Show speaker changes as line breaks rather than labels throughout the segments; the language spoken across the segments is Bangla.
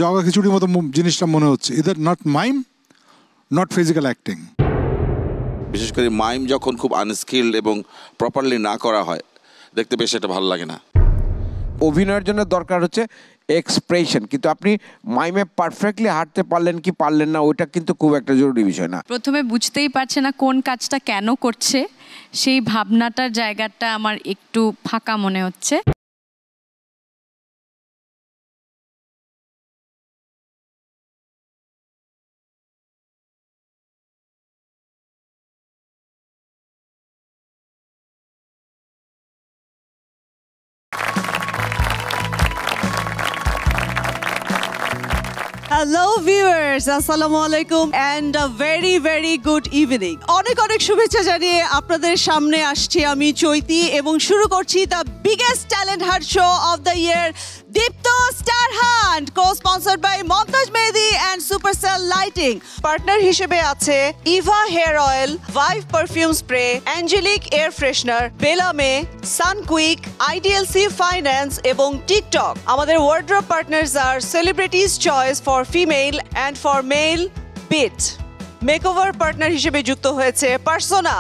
জগা খিচুড়ির মতো জিনিসটা মনে হচ্ছে। Either not mime, not physical acting.
বিশেষ করে মাইম যখন খুব আনস্কিলড এবং প্রপারলি না করা হয়, দেখতে বেশ এটা ভালো লাগে না।
অভিনয়ের জন্য দরকার হচ্ছে এক্সপ্রেশন, কিন্তু আপনি মাইমে পারফেক্টলি হাঁটতে পারলেন কি পারলেন না, ওইটা কিন্তু খুব একটা জরুরি বিষয় না।
প্রথমে বুঝতেই পারছে না কোন কাজটা কেন করছে, সেই ভাবনাটার জায়গাটা আমার একটু ফাঁকা মনে হচ্ছে।
হ্যালো ভিউয়ার্স, আসসালামু আলাইকুম and a very very good evening. অনেক অনেক শুভেচ্ছা জানিয়ে আপনাদের সামনে আসছি আমি চৈতি, এবং শুরু করছি the biggest talent hunt show of the year, Deepto star hunt, co-sponsored by Mumtaz Mehedi and supercell lighting. Partner হিসেবে আছে Eva hair oil, vibe perfume spray, angelic air freshener, বেলামে, সানকুইক, আইডিএলসি ফাইন্যান্স এবং টিকটক। আমাদের ওয়ার্ড্রপ পার্টনার্স আর celebrities choice for female and for male বিট। মেকওভার পার্টনার হিসেবে যুক্ত হয়েছে Persona,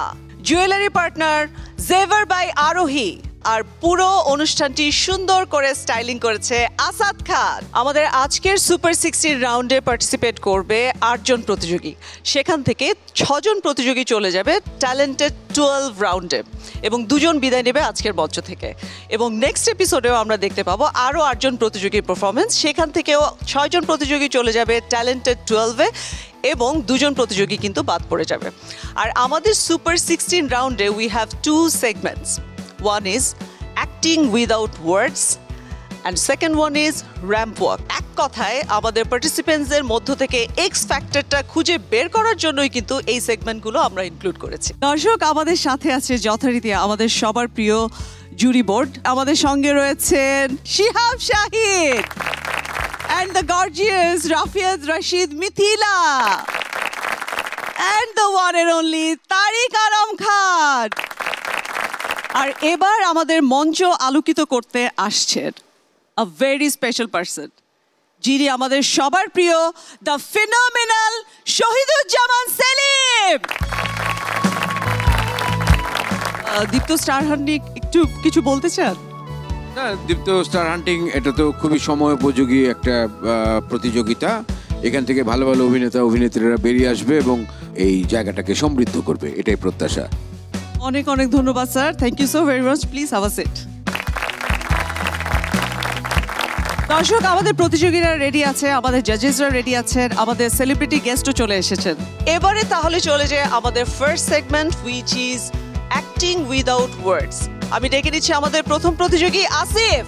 jewellery partner Zevar by Arohi, আর পুরো অনুষ্ঠানটি সুন্দর করে স্টাইলিং করেছে আসাদ খান। আমাদের আজকের সুপার 16 রাউন্ডে পার্টিসিপেট করবে 8 জন প্রতিযোগী, সেখান থেকে 6 জন প্রতিযোগী চলে যাবে ট্যালেন্টেড 12 রাউন্ডে, এবং 2 জন বিদায় নেবে আজকের মঞ্চ থেকে। এবং নেক্সট এপিসোডেও আমরা দেখতে পাবো আরও 8 জন প্রতিযোগীর পারফরমেন্স, সেখান থেকেও 6 জন প্রতিযোগী চলে যাবে ট্যালেন্টেড 12-এ, এবং 2 জন প্রতিযোগী কিন্তু বাদ পড়ে যাবে। আর আমাদের সুপার 16 রাউন্ডে we have 2 segments. One is acting without words and second one is ramp walk. এক কথায় আমাদের পার্টিসিপেন্টসদের মধ্য থেকে এক্স ফ্যাক্টরটা খুঁজে বের করার জন্যই কিন্তু এই সেগমেন্টগুলো আমরা ইনক্লুড করেছি। দর্শক, আমাদের সাথে আছে যথারীতি আমাদের সবার প্রিয় জুরি বোর্ড। আমাদের সঙ্গে রয়েছেন Shihab Shahid and the gorgeous Rafiath Rashid Mithila and the one and only তারিক আরম খান। আর এবার আমাদের মঞ্চ আলোকিত করতে আসছেন a very special person, যিনি আমাদের সবার প্রিয় the phenomenal Shahiduzzaman Selim. Deepto star hunting একটু কিছু বলতে চান?
না, দীপ্ত স্টার হান্টিং এটা তো খুবই সময় উপযোগী একটা প্রতিযোগিতা। এখান থেকে ভালো ভালো অভিনেতা অভিনেত্রীরা বেরিয়ে আসবে এবং এই জায়গাটাকে সমৃদ্ধ করবে, এটাই প্রত্যাশা।
অনেক অনেক ধন্যবাদ sir, thank you so very much. Please have a seat. দর্শক, আমাদের প্রতিযোগীরা রেডি আছে, আমাদের জাজেসরা রেডি আছেন, আমাদের সেলিব্রিটি গেস্টও চলে এসেছেন। এবারে তাহলে চলে যায় আমাদের first segment, which is acting without words. আমি ডেকে নিচ্ছি আমাদের প্রথম প্রতিযোগী আসিফ।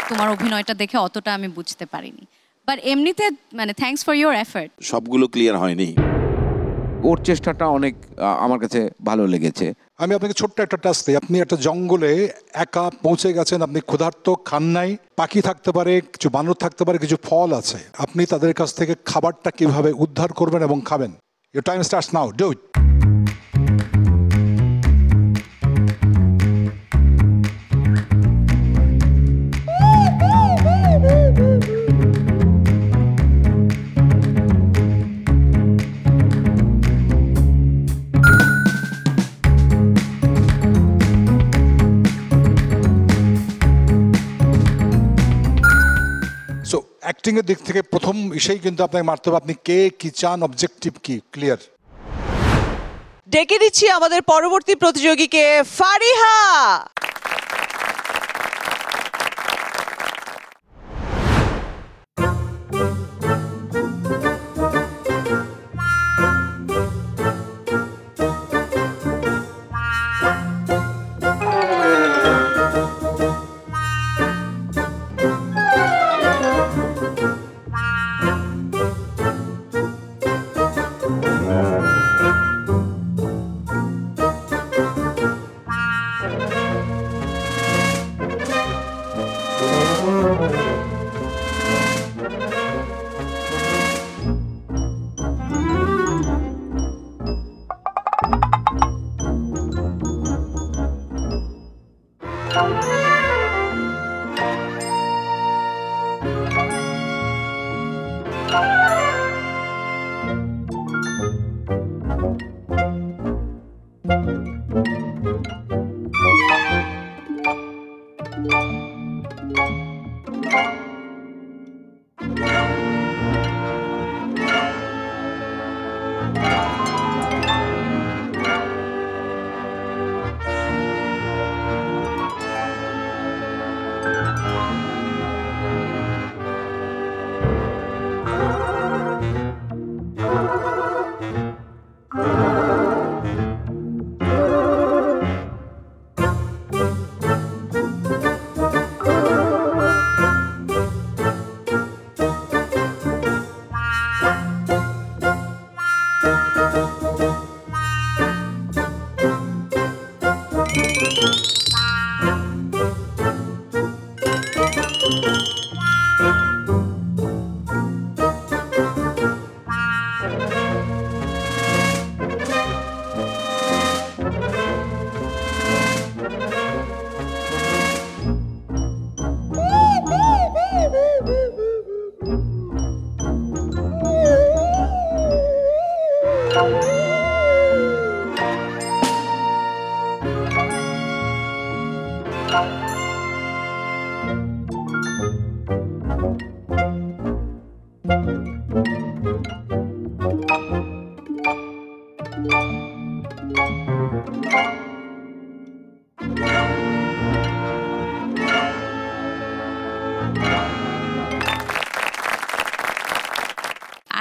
তোমার অভিনয়টা দেখে অতটা আমি বুঝতে পারিনি, বাট এমনিতে মানে থ্যাঙ্কস ফর ইওর এফর্ট।
সবগুলো ক্লিয়ার হয়নি।
ওর চেষ্টাটা অনেক আমার কাছে ভালো লেগেছে।
আমি আপনাকে ছোট্ট একটা টাস্ক দিই। আপনি একটা জঙ্গলে একা পৌঁছে গেছেন, আপনি ক্ষুধার্ত, খান নাই, পাখি থাকতে পারে, কিছু বানর থাকতে পারে, কিছু ফল আছে। আপনি তাদের কাছ থেকে খাবারটা কিভাবে উদ্ধার করবেন এবং খাবেন? Your time starts now, do it. Acting এর দিক থেকে প্রথম ইসেই কিন্তু আপনাকে মারতে হবে, আপনি কে, কি চান, অবজেক্টিভ কি, ক্লিয়ার।
ডেকে দিচ্ছি আমাদের পরবর্তী প্রতিযোগীকে, Fariha.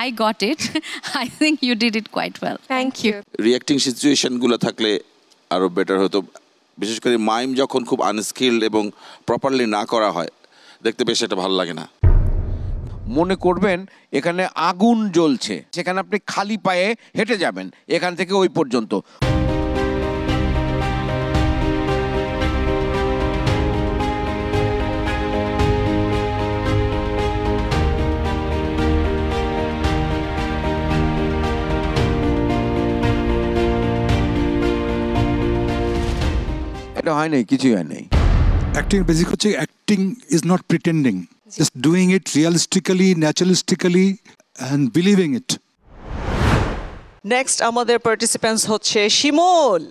I got it. I think you did it quite well.
Thank you.
Reacting সিচুয়েশনগুলো থাকলে আরও বেটার হতো। বিশেষ করে মাইম যখন খুব আনস্কিলড এবং প্রপারলি না করা হয়, দেখতে বেশ এটা ভালো লাগে না।
মনে করবেন এখানে আগুন জ্বলছে, সেখানে আপনি খালি পায়ে হেঁটে যাবেন এখান থেকে ওই পর্যন্ত। এটা হয় নাই, কিছুই হয় নাই।
অ্যাক্টিং বেসিক হচ্ছে acting is not pretending, just doing it realistically, naturalistically and believing it.
Next আমাদের পার্টিসিপেন্টস হচ্ছে শিমুল।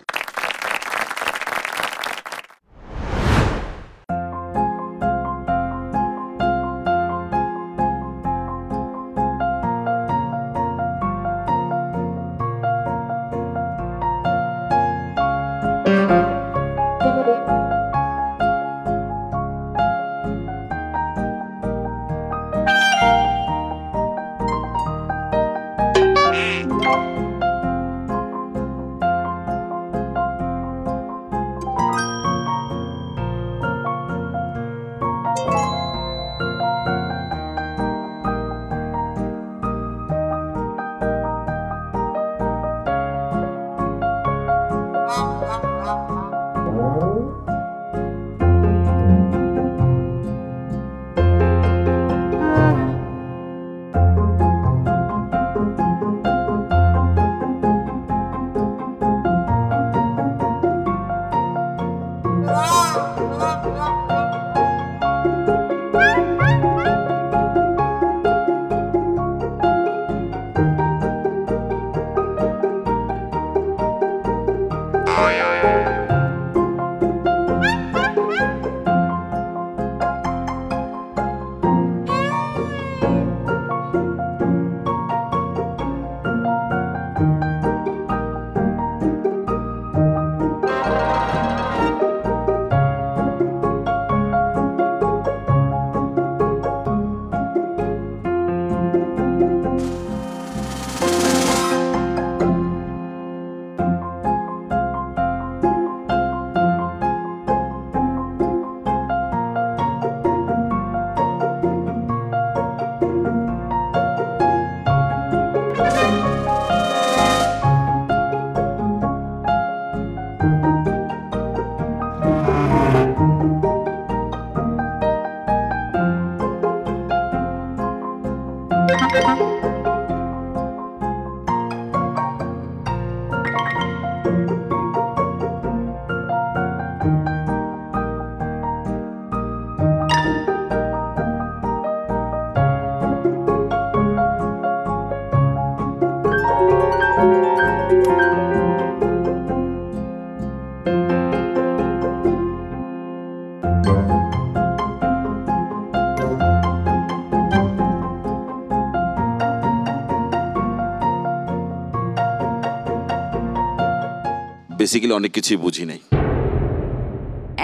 বেসিক্যালি অনেক কিছুই বুঝি নাই।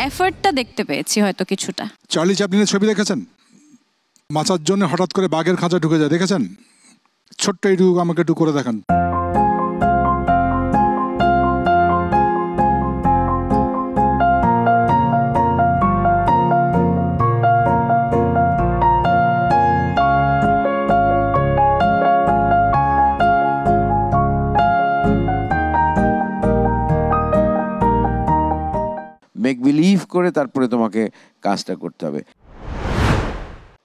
এফর্টটা দেখতে পেয়েছি হয়তো কিছুটা।
চার্লি চ্যাপলিনের ছবি দেখেছেন? মাচার জন্য হঠাৎ করে বাঘের খাঁচা ঢুকে যায়, দেখেছেন? ছোট্ট এইটুকু আমাকে একটু করে দেখান।
মেক বিলিভ করে তারপরে তোমাকে কাজটা করতে হবে।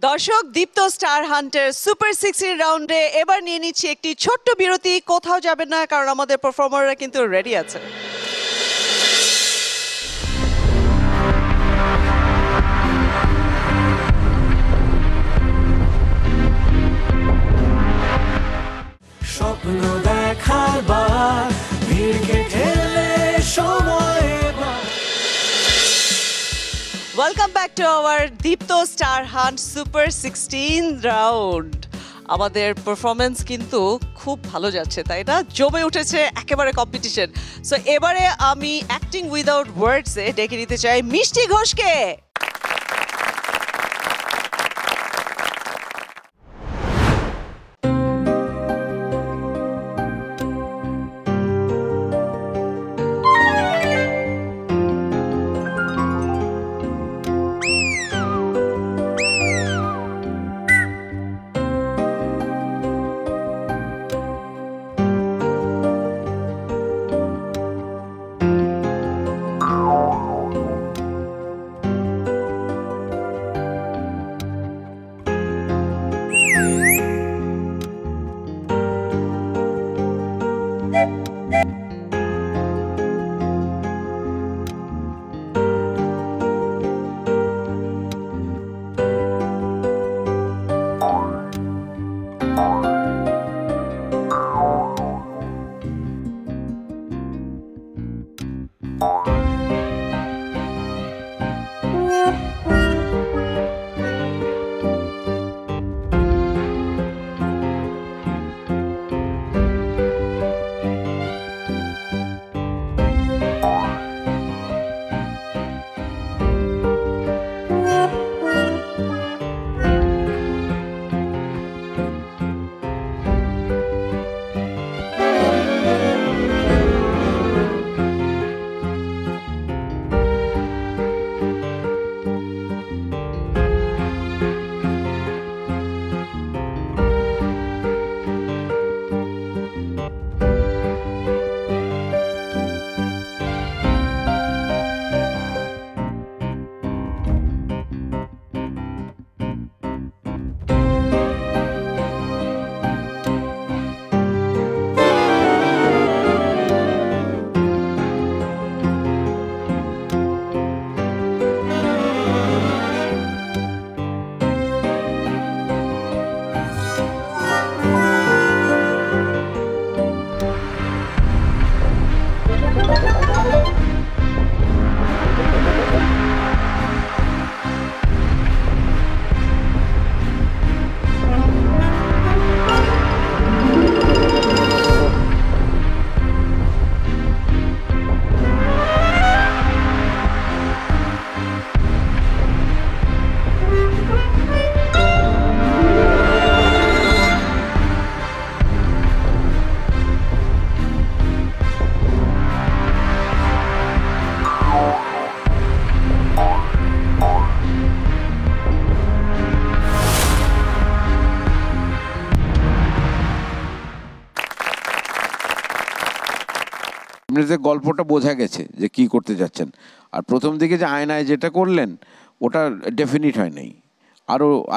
দর্শক, দীপ্ত স্টার হান্টের সুপার 16 রাউন্ডে এবার নিয়ে নিচ্ছি একটি ছোট্ট বিরতি। কোথাও যাবেন না, কারণ আমাদের পারফর্মাররা কিন্তু রেডি আছে।
স্বপ্ন দেখার বার ভিড়কে ঠেলে সময়।
Welcome back to our Deepto star hunt super 16 round. আমাদের পারফরমেন্স কিন্তু খুব ভালো যাচ্ছে, তাই না? জমে উঠেছে একেবারে কম্পিটিশন। সো এবারে আমি অ্যাক্টিং উইদাউট ওয়ার্ডসে ডেকে নিতে চাই মিষ্টি ঘোষকে।
এমনিতে গল্পটা বোঝা গেছে যে কি করতে যাচ্ছেন, আর প্রথম দিকে যে আয়নায় যেটা করলেন ওটা ডেফিনিট হয় নাই,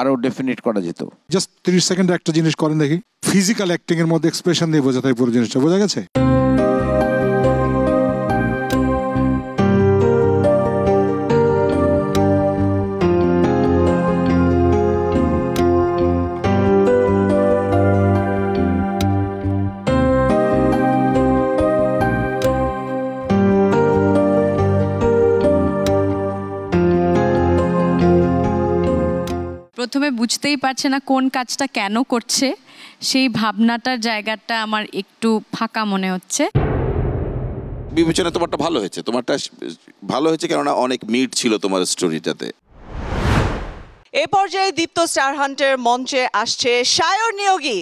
আরো ডেফিনিট করা যেত।
জাস্ট 30 সেকেন্ড একটা জিনিস করেন দেখি, ফিজিক্যাল অ্যাক্টিং এর মধ্যে এক্সপ্রেশন দিয়ে বোঝাতে হয় পুরো জিনিসটা, বোঝা গেছে?
প্রথমে বুঝতেই পারছে না কোন কাজটা কেন করছে, সেই ভাবনাটার জায়গাটা আমার একটু ফাঁকা মনে হচ্ছে।
বিবেচনা তোমারটা ভালো হয়েছে, তোমারটা ভালো হয়েছে কেননা অনেক মিট ছিল তোমার স্টোরিটাতে।
এ পর্যায়ে দীপ্ত স্টার হান্টের মঞ্চে আসছে সায়র নিয়োগী।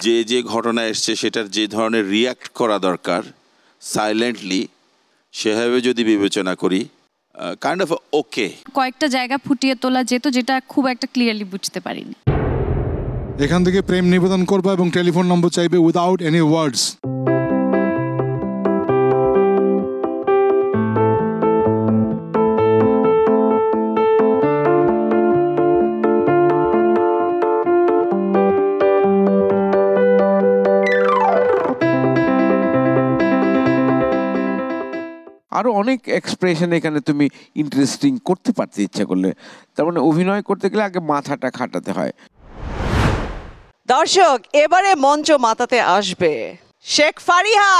যে যে ঘটনা এসছে সেটার যে ধরনের রিয়াক্ট করা দরকার সাইলেন্টলি সেভাবে যদি বিবেচনা করি কাইন্ড অফ ওকে।
কয়েকটা জায়গা ফুটিয়ে তোলা যেত যেটা খুব একটা ক্লিয়ারলি বুঝতে পারিনি।
এখান থেকে প্রেম নিবেদন করবা এবং টেলিফোন নম্বর চাইবে উইদাউট এনি ওয়ার্ডস।
আরো অনেক এক্সপ্রেশন এখানে তুমি ইন্টারেস্টিং করতে পারতে ইচ্ছা করলে। তার মানে অভিনয় করতে গেলে আগে মাথাটা খাটাতে হয়।
দর্শক, এবারে মঞ্চ মাতাতে আসবে শেখ ফারিহা।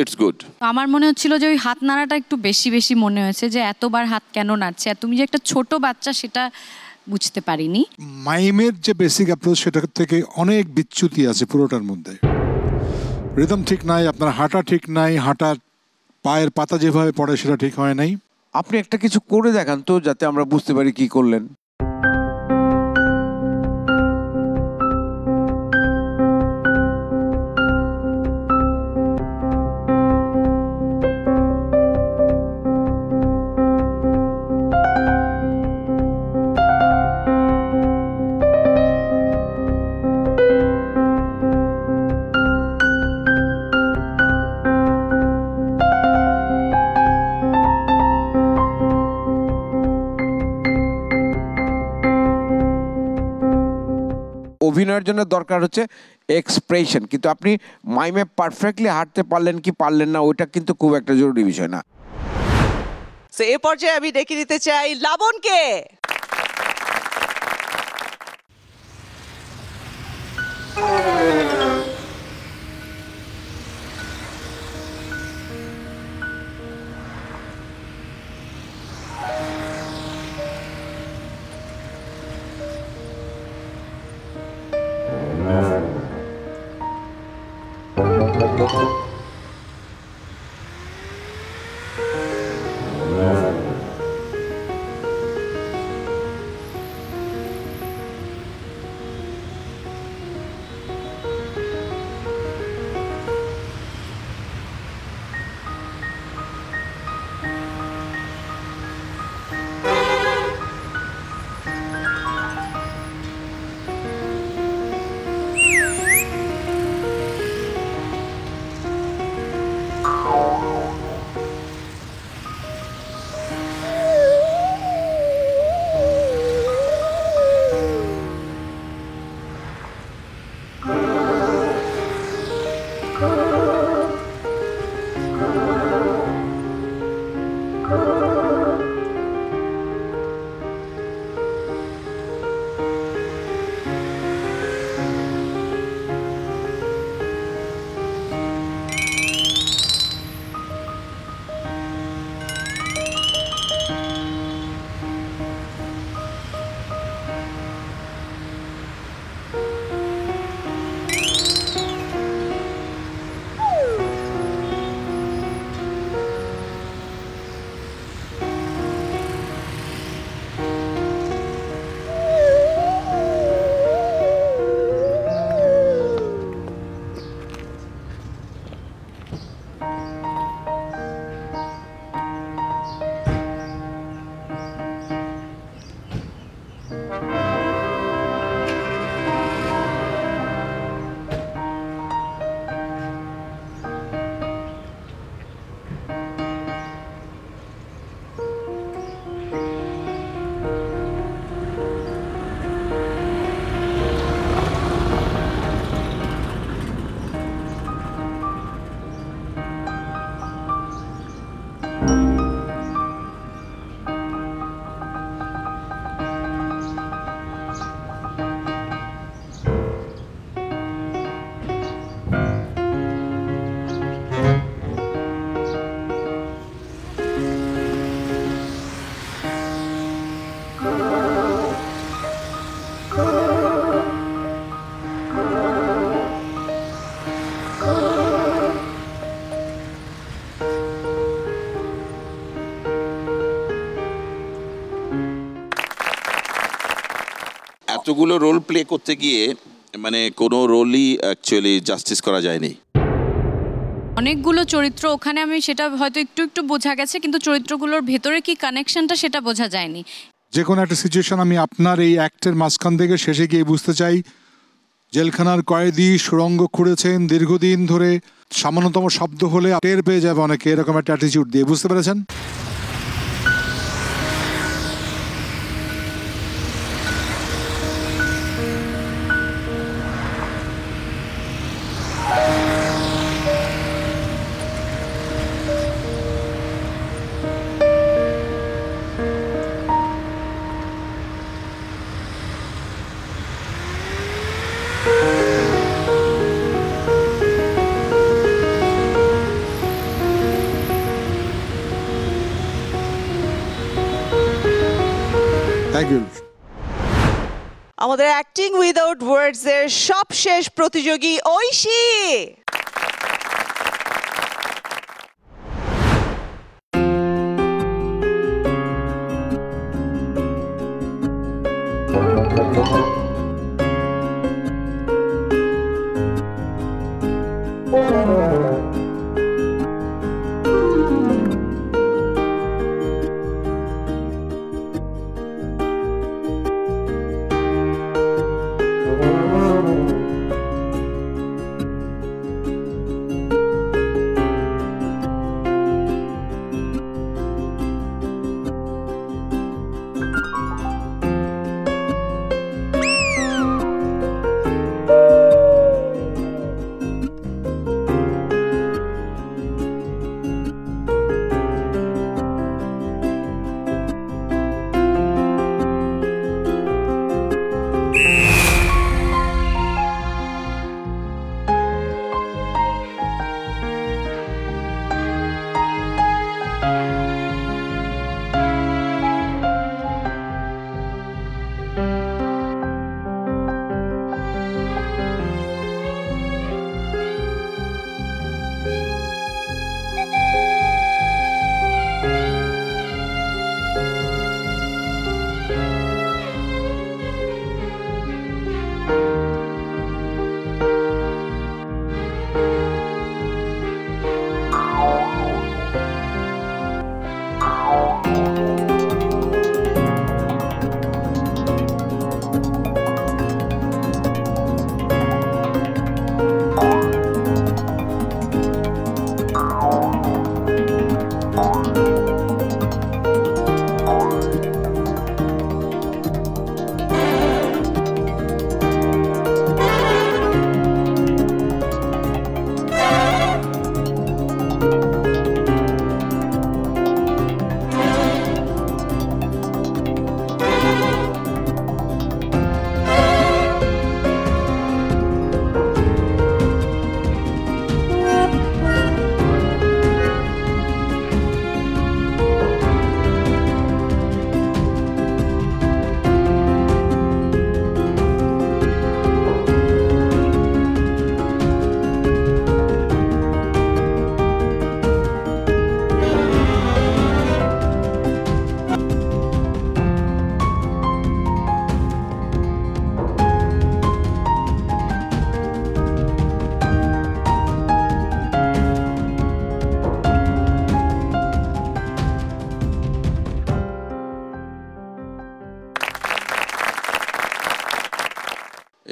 It's good.
আমার মনে হচ্ছিল যে ওই হাত নাড়াটা একটু বেশি বেশি মনে হয়েছে, যে এতবার হাত কেন নাড়ছে, আর তুমি যে একটা ছোট বাচ্চা সেটা বুঝতে পারিনি।
মাইমের যে বেসিক অ্যাপ্রোচ সেটা থেকে অনেক বিচ্যুতি আছে পুরোটার মধ্যে। রিদম ঠিক নাই, আপনার হাঁটা ঠিক নাই, হাঁটার পায়ের পাতা যেভাবে পড়ে সেটা ঠিক হয় নাই।
আপনি একটা কিছু করে দেখান তো, যাতে আমরা বুঝতে পারি কি করলেন। অভিনয়ের জন্য দরকার হচ্ছে এক্সপ্রেশন, কিন্তু আপনি মাইমে পারফেক্টলি হাঁটতে পারলেন কি পারলেন না ওইটা কিন্তু খুব একটা জরুরি বিষয় না।
সো এই পর্যায়ে আমি ডেকে নিতে চাই লাবণকে।
এতগুলো রোল প্লে করতে গিয়ে মানে কোনো রোলই অ্যাকচুয়ালি জাস্টিস করা যায়নি।
অনেকগুলো চরিত্র ওখানে, আমি সেটা হয়তো একটু একটু বোঝা গেছে, কিন্তু চরিত্রগুলোর ভেতরে কি কানেকশনটা সেটা বোঝা যায়নি।
যে কোনো একটা সিচুয়েশন আমি আপনার এই অ্যাক্টের মাঝখান থেকে শেষে গিয়ে বুঝতে চাই, জেলখানার কয়েদি সুড়ঙ্গ খুঁড়েছেন দীর্ঘদিন ধরে, সামান্যতম শব্দ হলে টের পেয়ে যাবে অনেকে, এরকম একটা অ্যাটিটিউড দিয়ে, বুঝতে পেরেছেন? Thank you.
আমাদের অ্যাক্টিং উইদাউট ওয়ার্ডস এর সবশেষ প্রতিযোগী ঐশী।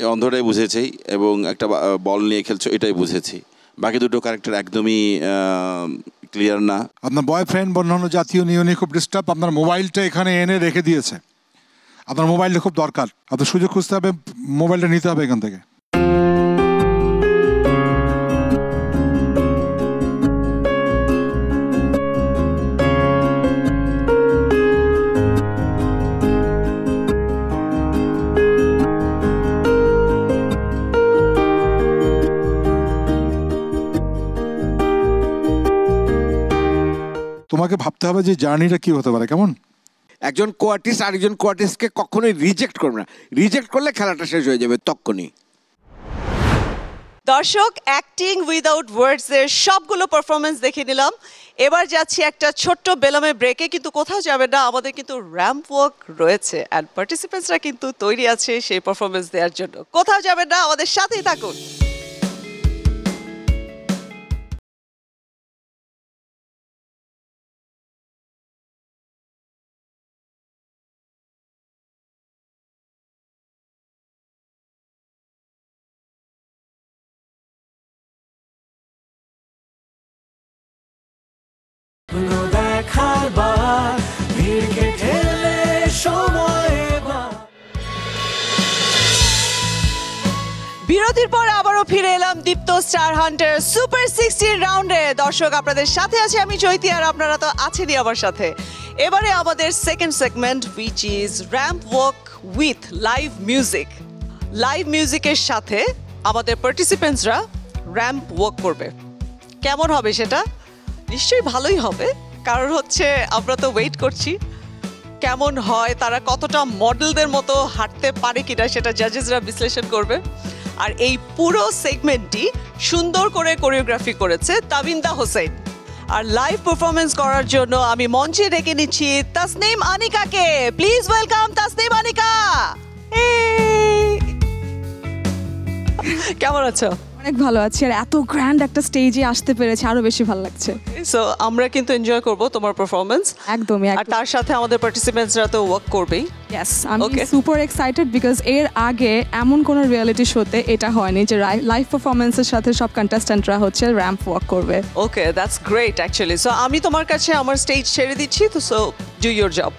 এই অন্ধটাই বুঝেছি এবং একটা বল নিয়ে খেলছো এটাই বুঝেছি, বাকি দুটো ক্যারেক্টার একদমই ক্লিয়ার না।
আপনার বয়ফ্রেন্ড বা অন্যান্য জাতীয় নিয়মে খুব ডিস্টার্ব, আপনার মোবাইলটা এখানে এনে রেখে দিয়েছে, আপনার মোবাইলটা খুব দরকার, আপনার সুযোগ খুঁজতে হবে, মোবাইলটা নিতে হবে এখান থেকে। তোমাকে ভাবতে হবে যে জার্নিটা কি হতে পারে, কেমন?
একজন কোয়ার্টিস্ট আরেকজন কোয়ার্টিস্টকে কখনোই রিজেক্ট করবে না, রিজেক্ট করলে খেলাটা শেষ হয়ে যাবে তক্ষুনি।
দর্শক, অ্যাক্টিং উইদাউট ওয়ার্ডস এর সবগুলো পারফরমেন্স দেখে নিলাম। এবার যাচ্ছি একটা ছোট্ট বেলমে ব্রেকে, কিন্তু কোথাও যাবে না, আমাদের কিন্তু র্যাম্প ওয়াক রয়েছে অ্যান্ড পার্টিসিপেন্টসরা কিন্তু তৈরি আছে সেই পারফরমেন্স দেওয়ার জন্য। কোথাও যাবে না, আমাদের সাথেই থাকুন।
স্বপ্ন দেখার বার, ভিড়কে ঠেলে সময় এবার।
বিরতির পর আবারও ফিরে এলাম দীপ্ত স্টার হান্টার সুপার 16 রাউন্ডে। দর্শক, আপনাদের সাথে আছি আমি চৈতি, আর আপনারা তো আছেনই আমার সাথে। এবারে আমাদের second segment, which is ramp walk with live music. Live মিউজিকের সাথে আমাদের পার্টিসিপেন্টসরা র্যাম্প ওয়াক করবে। কেমন হবে সেটা? নিশ্চয়ই ভালোই হবে, কারণ হচ্ছে আমরা তো ওয়েট করছি কেমন হয়, তারা কতটা মডেলদের মতো হাঁটতে পারে কিনা সেটা জাজেসরা বিশ্লেষণ করবে। আর এই পুরো সেগমেন্টটি সুন্দর করে কোরিওগ্রাফি করেছে তাবিন্দা হোসেন। আর লাইভ পারফরমেন্স করার জন্য আমি মঞ্চে ডেকে নিচ্ছি তাসনিম আনিকাকে। Please welcome Tasnim Anika. কেমন আছো?
অনেক ভালো আছি, আর এত গ্র্যান্ড একটা স্টেজে আসতে পেরেছে আরো বেশি ভালো লাগছে।
সো আমরা কিন্তু এনজয় করব তোমার পারফরমেন্স,
একদমই।
আর তার সাথে আমাদের পার্টিসিপেন্টসরা তো ওয়ার্ক করবেই।
ইয়েস, আমি
Okay.
সুপার এক্সাইটেড বিকজ এর আগে এমন কোনো রিয়েলিটি শোতে এটা হয়নি যে লাইভ পারফরমেন্সের সাথে সব কন্টেস্ট্যান্টরা হচ্ছে র্যাম্প ওয়াক করবে।
ওকে, দ্যাটস গ্রেট অ্যাকচুয়ালি। সো আমি তোমার কাছে আমার স্টেজ ছেড়ে দিচ্ছি, তো সো ডু ইয়োর জব।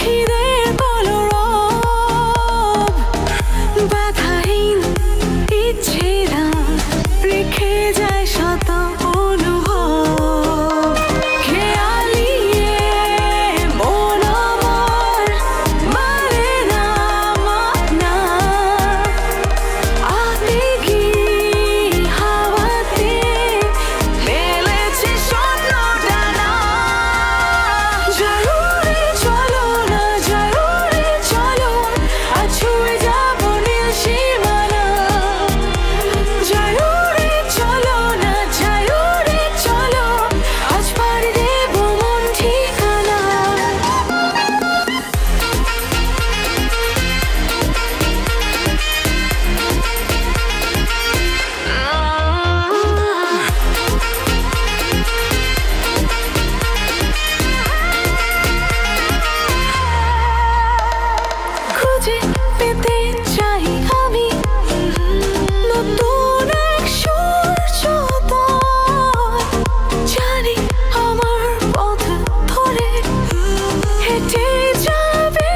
খিদের কলরব ব্যথাহীন ইচ্ছেরা রেখে যায় শত অনুভব খেয়ালিয়ে মন আমার মানে না মানা আবেগী হাওয়াতে মেলেছে স্বপ্ন ডানা জরুরি চলো না জরুরি চলো আজ ছুঁয়ে যাবো নীল সীমানা জরুরি চলো না জরুরি চলো আজ পাড়ি দেবো মন ঠিকানা খুঁজে পেতে চাই আমি নতুন এক সূর্যোদয় জানি আমার পথ ধরে হেঁটে যাবে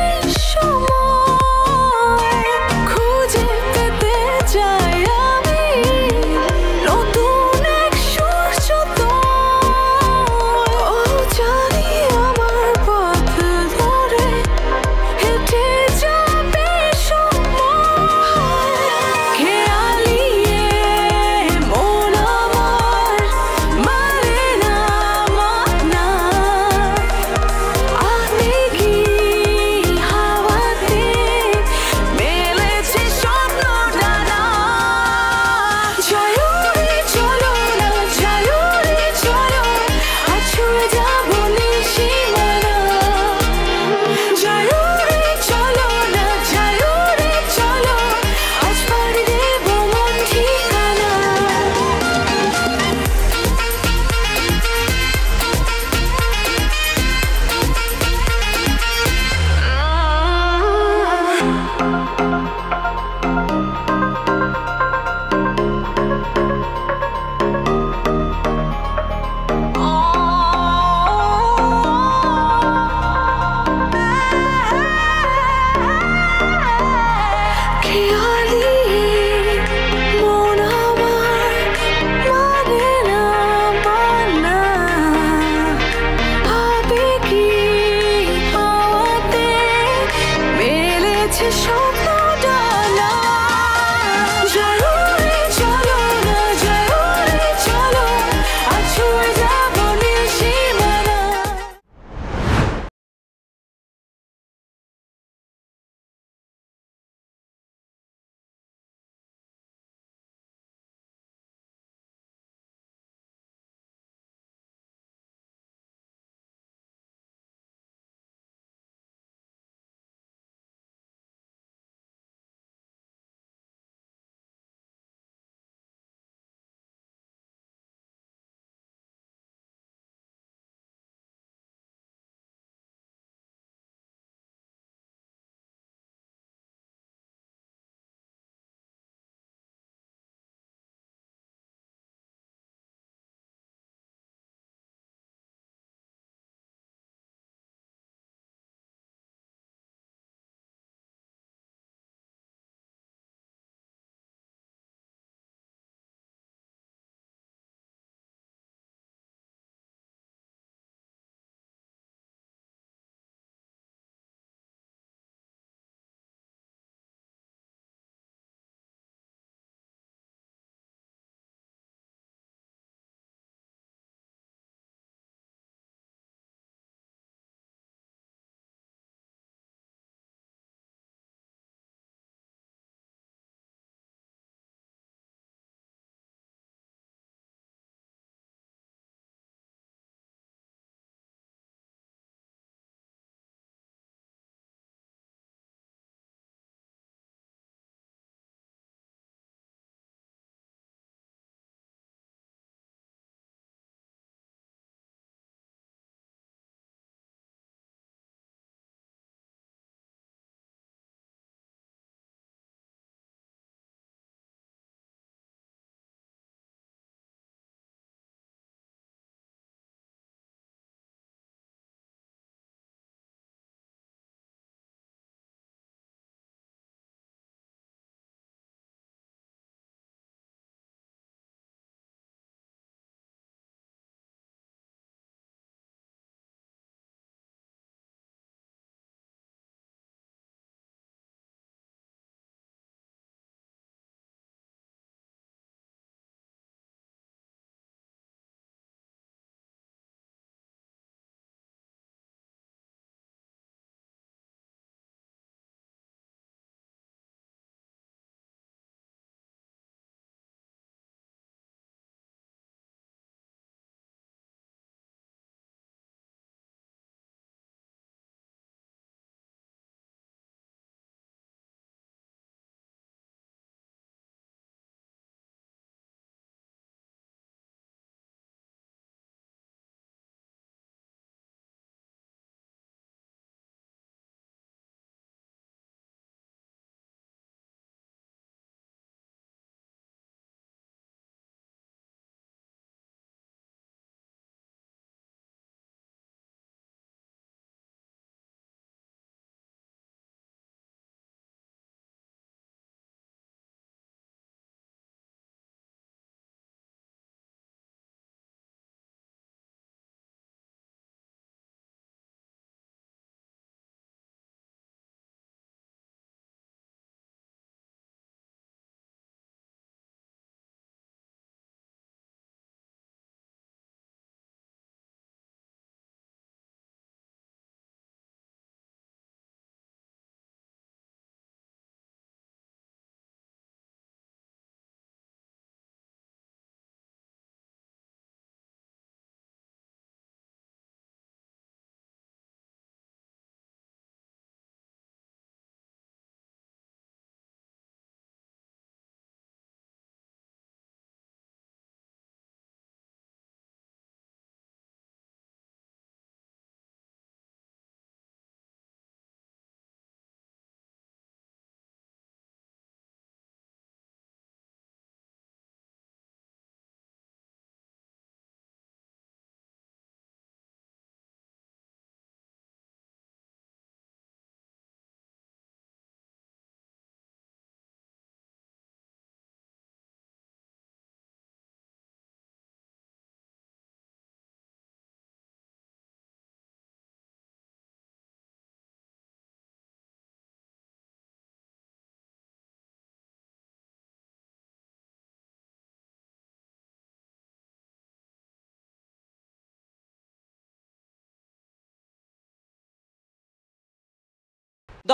সময় খুঁজে পেতে চাই আমি নতুন এক সূর্যোদয় ও জানি আমার পথ ধরে হেঁটে যাবে সময় খেয়ালিয়ে মন আমার মানে না মানা আবেগী হাওয়াতে মেলেছে স্বপ্ন ডানা জরুরি চলো না জরুরি চলো আজ ছুঁয়ে যাবো নীল সীমানা জরুরি চলো না জরুরি চলো আজ পাড়ি দেবো মন ঠিকানা খেয়ালিয়ে মন আমার মানে না মানা আবেগী হাওয়াতে মেলেছে স্বপ্ন ডানা জরুরি চলো না জরুরি চলো আজ ছুঁয়ে যাবো নীল সীমানা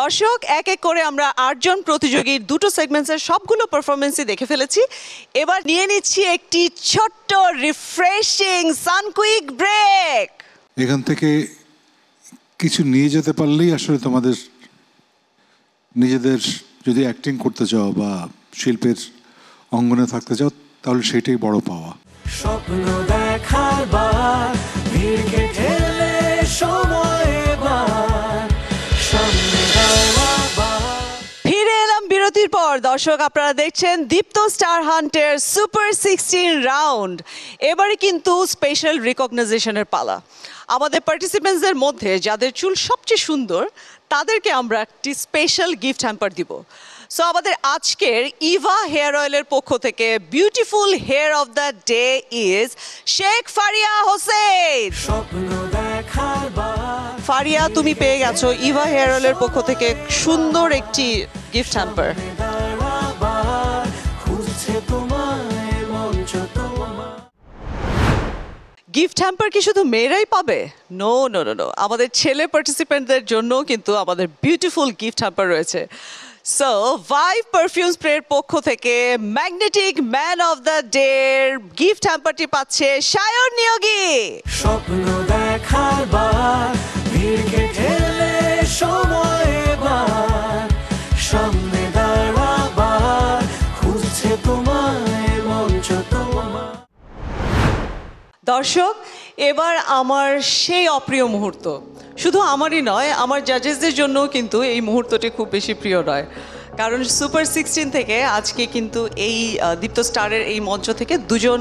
দর্শক, এক এক করে আমরা 8 জন প্রতিযোগীর দুটো সেগমেন্টসের সবগুলো পারফরমেন্সই দেখে ফেলেছি। এবার নিয়ে নিচ্ছি একটি ছোট্ট রিফ্রেশিং সানকুইক ব্রেক।
এখান থেকে কিছু নিয়ে যেতে পারলেই আসলে তোমাদের নিজেদের যদি অ্যাক্টিং করতে চাও বা শিল্পের অঙ্গনে থাকতে চাও তাহলে সেটাই বড় পাওয়া।
স্বপ্ন দেখার বার ভিড় কেটে সময় এবার সামনে
ফিরে এলাম বিরতির পর। দর্শক, আপনারা দেখছেন দীপ্ত স্টার হান্টের সুপার 16 রাউন্ড। এবারে কিন্তু স্পেশাল রিকগনাইজেশনের পালা। আমাদের পার্টিসিপেন্টসদের মধ্যে যাদের চুল সবচেয়ে সুন্দর তাদেরকে আমরা একটি স্পেশাল গিফট হ্যাম্পার দিব। সো আমাদের আজকের ইভা হেয়ার অয়েলের পক্ষ থেকে beautiful hair of the day is Sheikh Faria Hossain.
স্বপ্ন দেখার বার
ফারিয়া, তুমি পেয়ে গেছো ইভা হেয়ার অয়েলের পক্ষ থেকে সুন্দর একটি গিফট হ্যাম্পার।
খুঁজছে তোমায় মঞ্চ তোমার।
গিফট হ্যাম্পার কি শুধু মেয়েরাই পাবে? নো নো নো নো, আমাদের ছেলে পার্টিসিপেন্টদের জন্য কিন্তু আমাদের বিউটিফুল গিফট হ্যাম্পার রয়েছে। সো ভাইভ পারফিউম স্প্রের পক্ষ থেকে magnetic man of the day gift হ্যাম্পারটি পাচ্ছে সায়ন নিয়োগী।
স্বপ্ন দেখার বার ভিড় কেটে সময় এবার সামনে দাঁড়াবার খুঁজছে তোমায় মঞ্চ তোমার।
দর্শক, এবার আমার সেই অপ্রিয় মুহূর্ত, শুধু আমারই নয়, আমার জাজেসদের জন্যও কিন্তু এই মুহূর্তটি খুব বেশি প্রিয় নয়। কারণ সুপার 16 থেকে আজকে কিন্তু এই দীপ্ত স্টারের এই মঞ্চ থেকে দুজন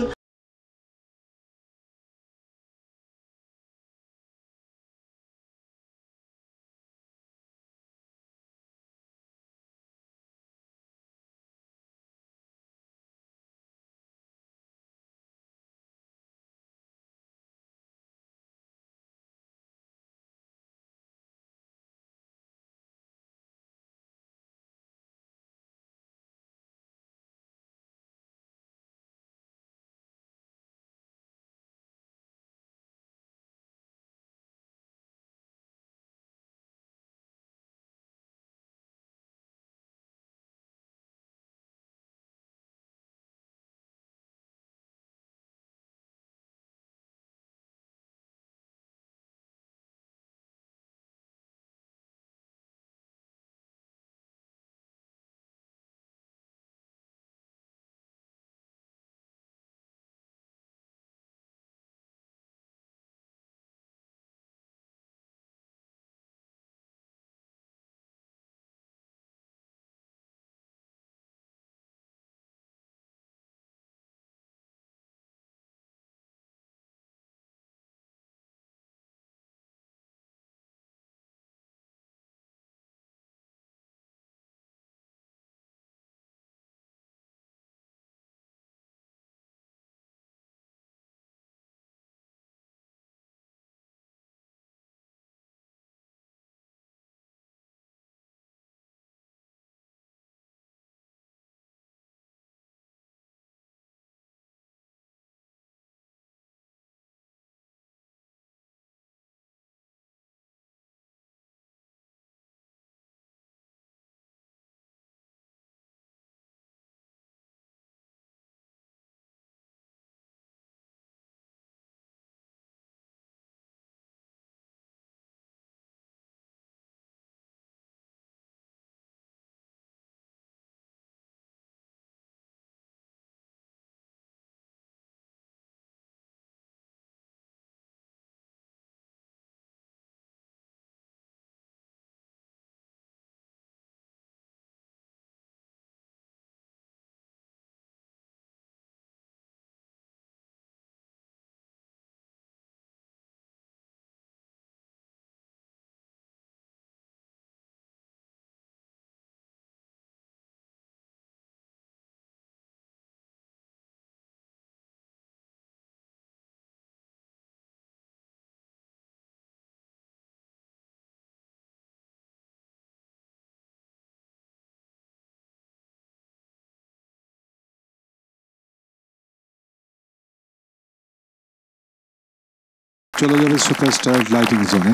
চলে যাবে সুপারস্টার লাইটিং জোনে।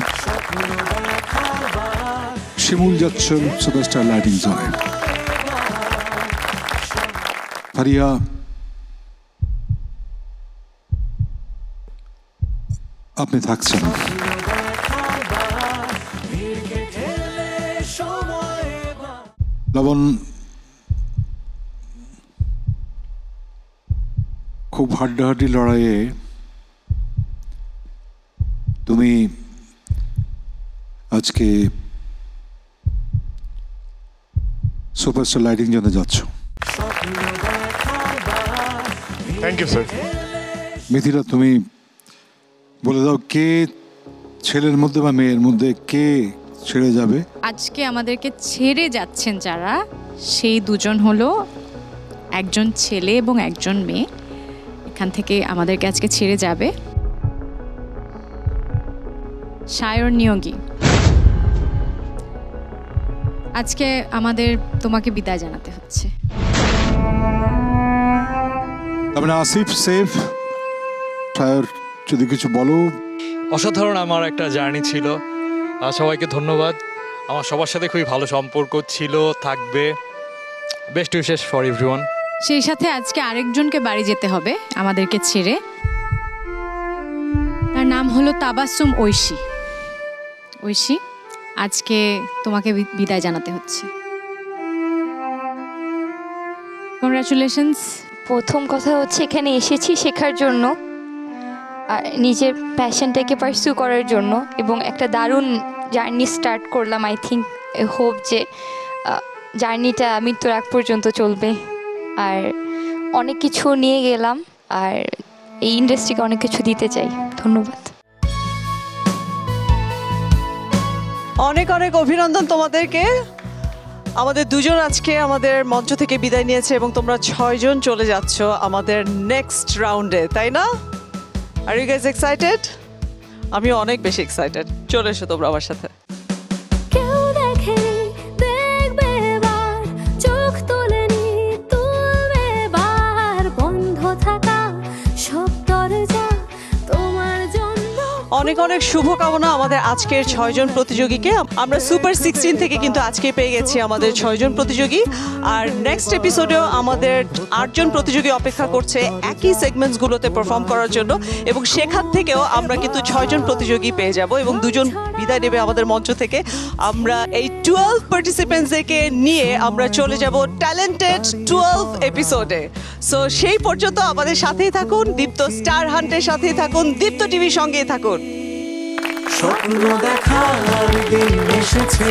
শিমুল যাচ্ছেন সুপারস্টার লাইটিং জোনে। ফারিয়া, আপনি থাকছেন। লবণ, খুব হাড্ডাহাড্ডি লড়াইয়ে তুমি আজকে সুপারস্টার লাইটিং জোনে যাচ্ছ।
Thank you sir.
মিথিলা, তুমি বলে দাও কে ছেলের মধ্যে বা মেয়ের মধ্যে কে ছেড়ে যাবে?
আজকে আমাদেরকে ছেড়ে যাচ্ছেন যারা, সেই দুজন হলো একজন ছেলে এবং একজন মেয়ে। এখান থেকে আমাদেরকে আজকে ছেড়ে যাবে সায়র নিয়োগী। আজকে আমাদের তোমাকে বিদায় জানাতে হচ্ছে।
তার মানে আসিফ, সেফ, সায়র, যদি কিছু বলো।
অসাধারণ আমার একটা জার্নি ছিল। সবাইকে ধন্যবাদ। আমার সবার সাথে খুবই ভালো সম্পর্ক ছিল, থাকবে। Best wishes for everyone.
সেই সাথে আজকে আরেকজনকে বাড়ি যেতে হবে আমাদেরকে ছেড়ে। তার নাম হলো তাবাসসুম ঐশী। ঐশী, আজকে তোমাকে বিদায় জানাতে হচ্ছে। কংগ্রাচুলেশনস।
প্রথম কথা হচ্ছে এখানে এসেছি শেখার জন্য, আর নিজের প্যাশনটাকে পারসিউ করার জন্য, এবং একটা দারুণ জার্নি স্টার্ট করলাম। আই থিঙ্ক হোপ যে জার্নিটা মৃত্যুর আগ পর্যন্ত চলবে। আর অনেক কিছু নিয়ে গেলাম, আর এই ইন্ডাস্ট্রিকে অনেক কিছু দিতে চাই। ধন্যবাদ।
অনেক অনেক অভিনন্দন তোমাদেরকে। আমাদের দুজন আজকে আমাদের মঞ্চ থেকে বিদায় নিয়েছে এবং তোমরা 6 জন চলে যাচ্ছ আমাদের নেক্সট রাউন্ডে, তাই না? Are you guys excited? আমি অনেক বেশি এক্সাইটেড। চলে এসো তোমরা আমার সাথে।
কেউ দেখেনি, দেখবে এবার, চোখ তোলেনি, তুলবে এবার, বন্ধ থাকা সব দরজা তোমার জন্য।
অনেক অনেক শুভকামনা আমাদের আজকের 6 জন প্রতিযোগীকে। আমরা সুপার 16 থেকে কিন্তু আজকে পেয়ে গেছি আমাদের 6 জন প্রতিযোগী। আর নেক্সট এপিসোডেও আমাদের 8 জন প্রতিযোগী অপেক্ষা করছে একই সেগমেন্টসগুলোতে পারফর্ম করার জন্য, এবং সেখান থেকেও আমরা কিন্তু 6 জন প্রতিযোগী পেয়ে যাব এবং 2 জন বিদায় নেবে আমাদের মঞ্চ থেকে। আমরা এই 12 পার্টিসিপেন্টসদেরকে নিয়ে আমরা চলে যাব ট্যালেন্টেড 12 এপিসোডে। সো সেই পর্যন্ত আমাদের সাথেই থাকুন, দীপ্ত স্টার হান্টের সাথেই থাকুন, দীপ্ত টিভির সঙ্গেই থাকুন।
স্বপ্ন দেখার দিন এসেছে।